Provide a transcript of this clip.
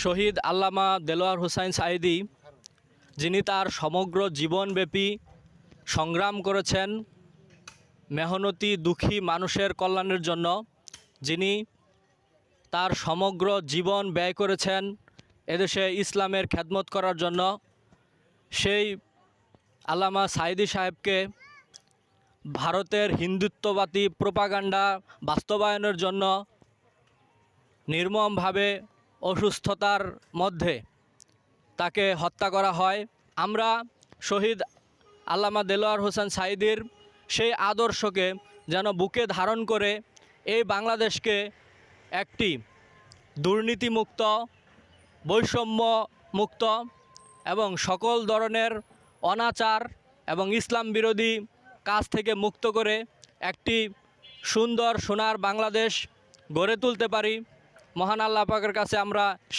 শহীদ আল্লামা দেলোয়ার হোসাইন সাঈদী, যিনি তার সমগ্র জীবনব্যাপী সংগ্রাম করেছেন মেহনতি দুঃখী মানুষের কল্যাণের জন্য, যিনি তার সমগ্র জীবন ব্যয় করেছেন এদেশে ইসলামের খেদমত করার জন্য, সেই আল্লামা সাঈদী সাহেবকে ভারতের হিন্দুত্ববাদী প্রোপাগান্ডা বাস্তবায়নের জন্য নির্মমভাবে অসুস্থতার মধ্যে তাকে হত্যা করা হয়। আমরা শহীদ আল্লামা দেলোয়ার হোসেন সাঈদীর সেই আদর্শকে যেন বুকে ধারণ করে এই বাংলাদেশকে একটি দুর্নীতিমুক্ত, বৈষম্য মুক্ত এবং সকল ধরনের অনাচার এবং ইসলাম বিরোধী কাজ থেকে মুক্ত করে একটি সুন্দর সোনার বাংলাদেশ গড়ে তুলতে পারি। মহান আল্লাহ পাকের কাছে আমরা সেই